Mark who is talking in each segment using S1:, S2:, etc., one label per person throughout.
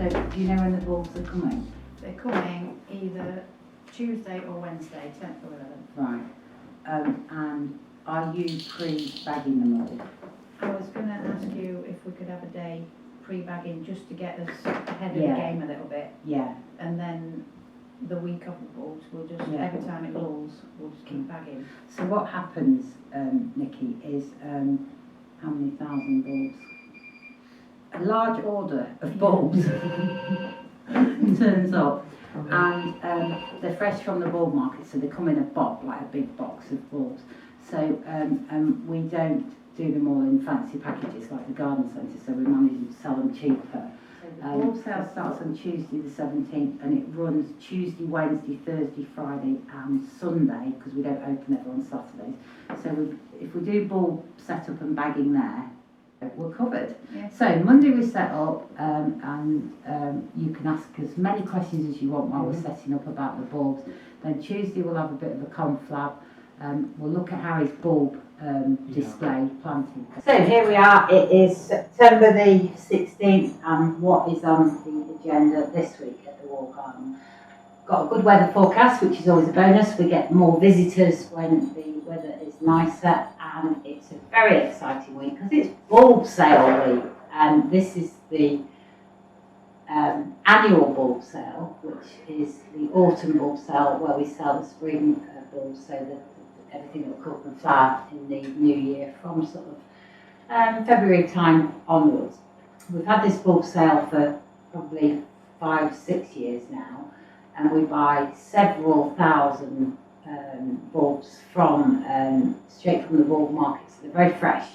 S1: So do you know when the bulbs are coming?
S2: They're coming either Tuesday or Wednesday, 10th or 11th.
S1: Right. And are you pre-bagging them all?
S2: I was going to ask you if we could have a day pre-bagging just to get us ahead of the game a little bit.
S1: Yeah.
S2: And then the week of the bulbs, we'll just, every time it lulls, we'll just keep bagging.
S1: So what happens, Nikki, is how many thousand bulbs? A large order of bulbs turns up, and they're fresh from the bulb market, so they come in a box, like a big box of bulbs. So we don't do them all in fancy packages like the garden centre, so we manage to sell them cheaper. The bulb sale starts on Tuesday the 17th, and it runs Tuesday, Wednesday, Thursday, Friday and Sunday, because we don't open it on Saturdays. So if we do bulb setup and bagging there, we're covered.
S2: Yes.
S1: So Monday we set up, and you can ask as many questions as you want while we're setting up about the bulbs. Then Tuesday we'll have a bit of a conflab. We'll look at Harry's bulb display planting. So here we are, it is September the 16th, and what is on the agenda this week at the Wall Garden? Got a good weather forecast, which is always a bonus. We get more visitors when the weather is nicer, and it's a very exciting week because it's bulb sale week, and this is the annual bulb sale, which is the autumn bulb sale where we sell the spring bulbs, so that everything will come up and flower in the new year from sort of February time onwards. We've had this bulb sale for probably 5-6 years now, and we buy several thousand bulbs from straight from the bulb market, so they're very fresh,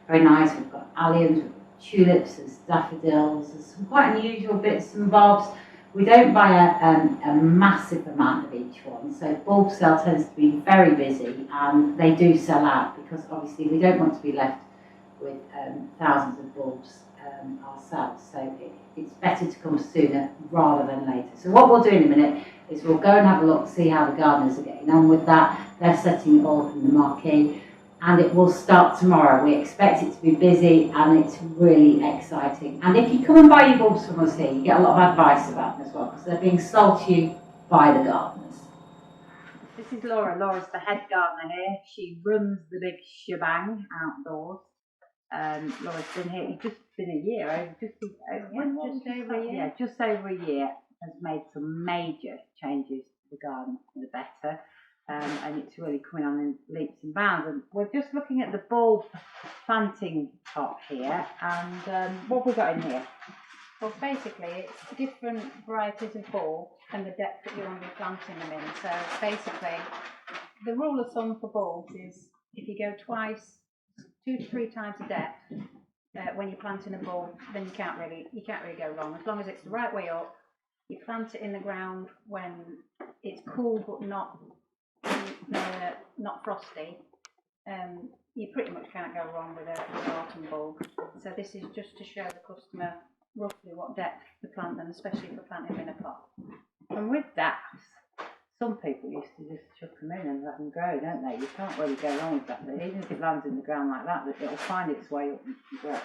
S1: very nice. We've got alliums, we've got tulips, there's daffodils, there's some quite unusual bits and bobs. We don't buy a massive amount of each one, so bulb sale tends to be very busy, and they do sell out because obviously we don't want to be left with thousands of bulbs ourselves, so it's better to come sooner rather than later. So what we'll do in a minute is we'll go and have a look, see how the gardeners are getting on with that. They're setting it all up in the marquee, and it will start tomorrow. We expect it to be busy, and it's really exciting. And if you come and buy your bulbs from us here, you get a lot of advice about them as well, because they're being sold to you by the gardeners. This is Laura. Laura's the head gardener here. She runs the big shebang outdoors. Laura's been here, it's just been a year, just over a year. Yeah, just over a year. Has made some major changes to the garden for the better. And it's really coming on in leaps and bounds. And we're just looking at the bulb planting pot here, and what have we got in here?
S2: Well, basically, it's different varieties of bulb and the depth that you want to be planting them in. So basically, the rule of thumb for bulbs is if you go twice, 2 to 3 times the depth when you're planting a bulb, then you can't really go wrong. As long as it's the right way up, you plant it in the ground when it's cool but not frosty. You pretty much can't go wrong with an autumn bulb. So this is just to show the customer roughly what depth to plant them, especially for planting them in a pot.
S1: And with that, some people used to just chuck them in and let them grow, don't they? You can't really go wrong with that. But even if it lands in the ground like that, it'll find its way up and grow.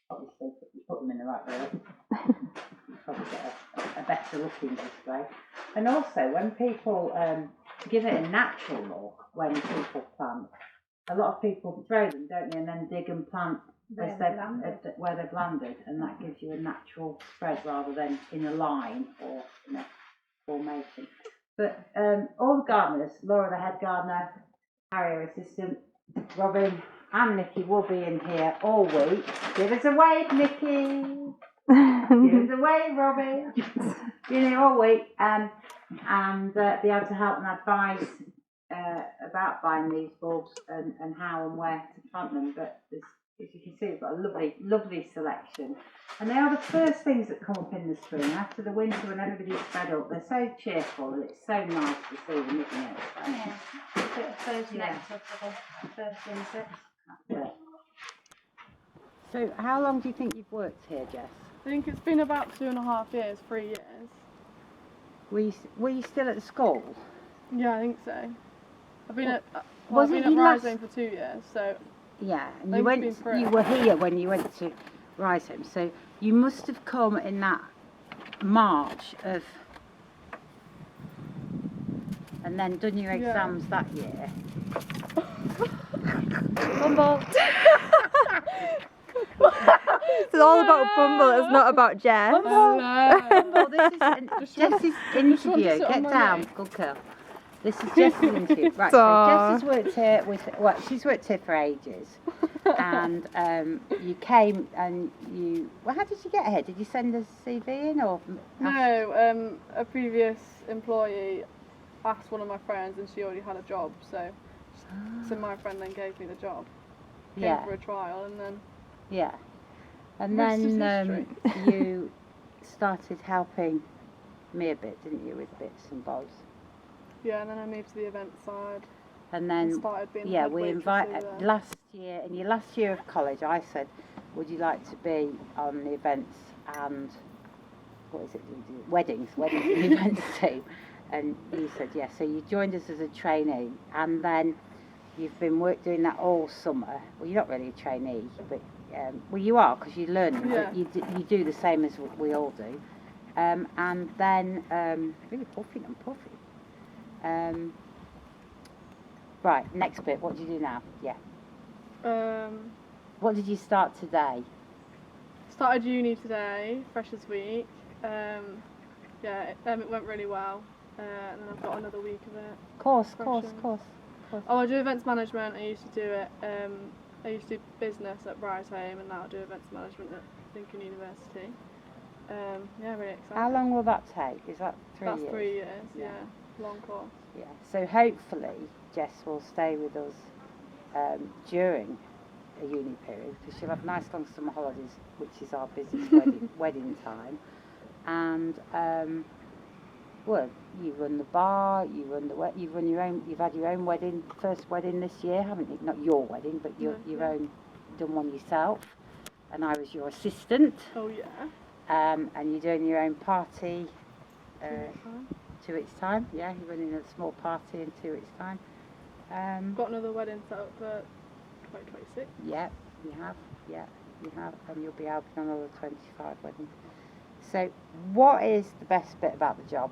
S1: Obviously, if you put them in the right way, you probably get a better looking display. And also, when people give it a natural look, when people plant, a lot of people throw them, don't they, and then dig and plant where they've landed, and that gives you a natural spread rather than in a line or in a formation. But all the gardeners, Laura the head gardener, Harry our assistant, Robin and Nikki will be in here all week. Give us a wave, Nikki. Give us a wave, Robin. Be in here all week and be able to help and advise about buying these bulbs and how and where to plant them. But as you can see, we've got a lovely, lovely selection. And they are the first things that come up in the spring. After the winter when everybody's fed up, they're so cheerful and it's so nice to see them, isn't it?
S2: Yeah, first nectar for the first insects.
S1: That's it. So how long do you think you've worked here, Jess?
S3: I think it's been about 2.5 years, 3 years.
S1: Were you still at school?
S3: Yeah, I think so. I've been at
S1: Was
S3: I've
S1: it
S3: been at
S1: you last-
S3: Rising for 2 years, so
S1: Yeah, and
S3: I
S1: you
S3: think it's been
S1: were here when you went to Right, so you must have come in that March of, and then done your
S3: Yeah.
S1: exams that year. Bumble.
S4: It's all about Bumble, it's not about Jess.
S1: Bumble, this is Jess's interview.
S3: sit on
S1: Get
S3: my
S1: down,
S3: knee.
S1: good girl. This is Jess's interview. Right, so Jess has worked here she's worked here for ages. And you came and how did you get here? Did you send a CV in or?
S3: No, a previous employee asked one of my friends and she already had a job, so my friend then gave me the job. Came for a trial and then.
S1: Yeah. And
S3: Rest is
S1: then you started helping me a bit, didn't you, with bits and bobs?
S3: Yeah, and then I moved to the event side.
S1: And then,
S3: started being
S1: yeah,
S3: head
S1: we
S3: waitress
S1: invited
S3: over there.
S1: last year, in your last year of college, I said, would you like to be on the events and, what is it you do? Weddings and events team. And you said yes, so you joined us as a trainee, and then you've been doing that all summer. Well, you're not really a trainee, but well, you are because you learn.
S3: Yeah.
S1: You do the same as we all do, and then really puffy and puffy. Right, next bit. What do you do now? Yeah. What did you start today?
S3: Started uni today, Freshers Week. It went really well, and then I've got another week of it.
S1: Of course.
S3: Oh, I do events management. I used to do it. I used to do business at Brighthome, and now I do events management at Lincoln University. Really exciting.
S1: How long will that take? Is that 3 years?
S3: That's 3 years. Yeah, long course.
S1: Yeah. So hopefully Jess will stay with us during a uni period because she'll have nice long summer holidays, which is our business wedding time, and well, you run the bar, you run your own. You've had your own wedding, first wedding this year, haven't you? Not your wedding, but your own, done one yourself. And I was your assistant.
S3: Oh yeah.
S1: And you're doing your own party. 2 weeks time. Yeah, you're running a small party in 2 weeks time.
S3: Got another wedding set up for 2026.
S1: Yeah, you have. Yeah, you have, and you'll be helping on another 25 weddings. So, what is the best bit about the job?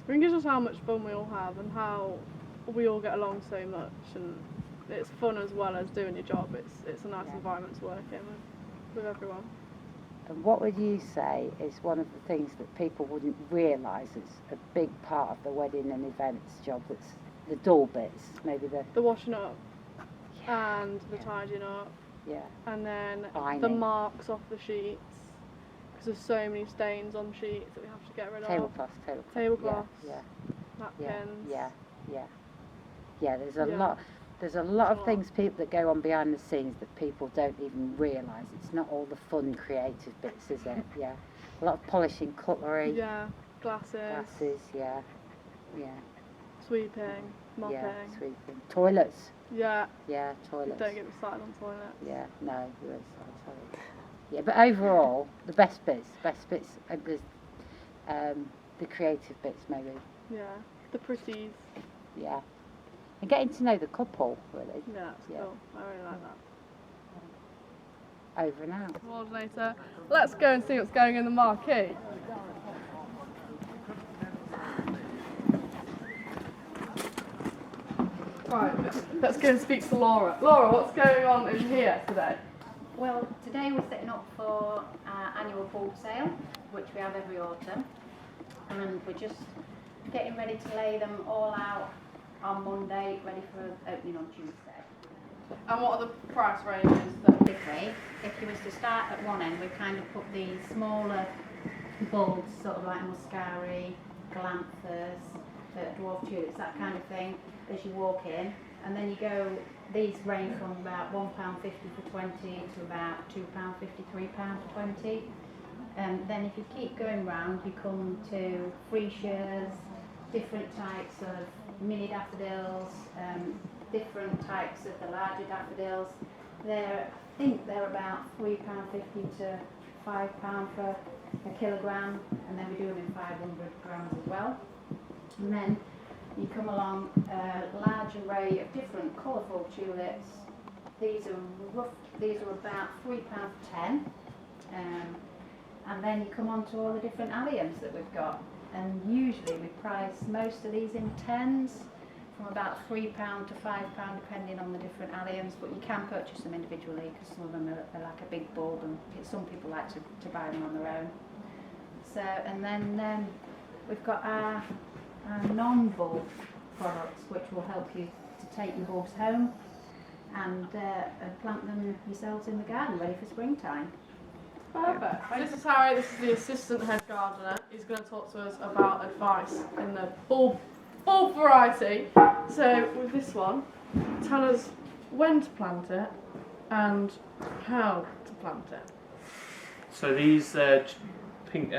S3: I think it's just how much fun we all have and how we all get along so much, and it's fun as well as doing your job. It's a nice environment to work in with everyone.
S1: And what would you say is one of the things that people wouldn't realise is a big part of the wedding and events job? That's the dull bits, maybe
S3: the washing up and the tidying up.
S1: Yeah.
S3: And then
S1: Ironing.
S3: the marks off the sheets. There's so many stains on sheets that we have to get rid of. Tablecloths.
S1: Yeah.
S3: Napkins.
S1: Yeah. There's a lot of things that go on behind the scenes that people don't even realise. It's not all the fun, creative bits, is it? Yeah. A lot of polishing cutlery.
S3: Yeah. Glasses.
S1: Yeah.
S3: Sweeping. Mopping.
S1: Yeah. Sweeping. Toilets.
S3: Yeah.
S1: Yeah. Toilets.
S3: Don't get me started on toilets.
S1: Yeah. No. You won't start toilets. Yeah, but overall, the best bits are the creative bits, maybe.
S3: Yeah, the pretties.
S1: Yeah, and getting to know the couple, really.
S3: Yeah, that's cool. I really like that.
S1: Over and out.
S3: Coordinator. Let's go and see what's going in the marquee. Right, let's go and speak to Laura. Laura, what's going on in here today?
S2: Well, today we're setting up for our annual bulb sale, which we have every autumn, and we're just getting ready to lay them all out on Monday, ready for opening on Tuesday.
S3: And what are the price ranges?
S2: Basically, if you was to start at one end, we've kind of put these smaller bulbs, sort of like muscari, galanthus, dwarf tulips, that kind of thing, as you walk in, and then you go. These range from about £1.50 for 20 to about £2.50, £3 for 20. Then if you keep going round, you come to freesias, different types of mini daffodils, different types of the larger daffodils. I think they're about £3.50 to £5 for a kilogram, and then we do them in 500 grams as well. And then you come along a large array of different colourful tulips. These are about £3 for 10, And then you come on to all the different alliums that we've got. And usually we price most of these in tens, from about £3 to £5 depending on the different alliums, but you can purchase them individually because some of them are like a big bulb and some people like to buy them on their own. So, and then we've got our non-bulb products which will help you to take your bulbs home and plant them yourselves in the garden ready for springtime.
S3: Perfect. This is Harry, this is the assistant head gardener. He's going to talk to us about advice in the bulb variety. So with this one, tell us when to plant it and how to plant it.
S5: So these pink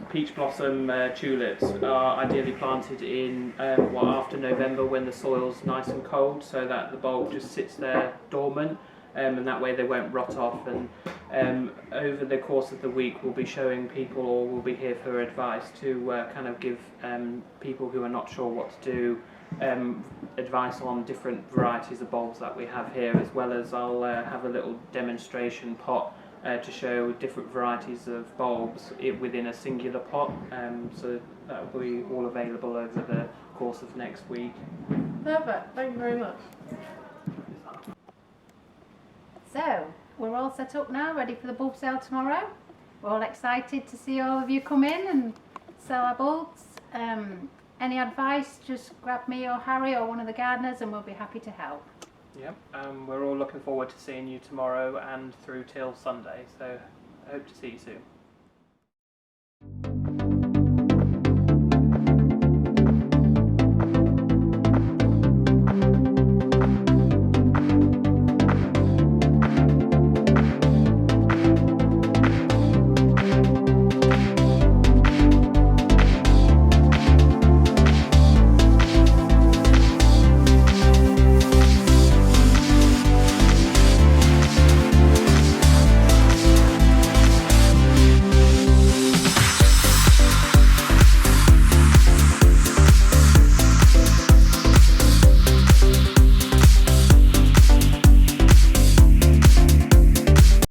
S5: peach blossom tulips are ideally planted in after November when the soil's nice and cold, so that the bulb just sits there dormant. And that way they won't rot off, and over the course of the week we'll be showing people, or we'll be here for advice to kind of give people who are not sure what to do advice on different varieties of bulbs that we have here, as well as I'll have a little demonstration pot to show different varieties of bulbs within a singular pot, so that will be all available over the course of next week.
S3: Perfect, thank you very much.
S2: So, we're all set up now, ready for the bulb sale tomorrow. We're all excited to see all of you come in and sell our bulbs. Any advice, just grab me or Harry or one of the gardeners and we'll be happy to help.
S5: Yep, we're all looking forward to seeing you tomorrow and through till Sunday, so I hope to see you soon.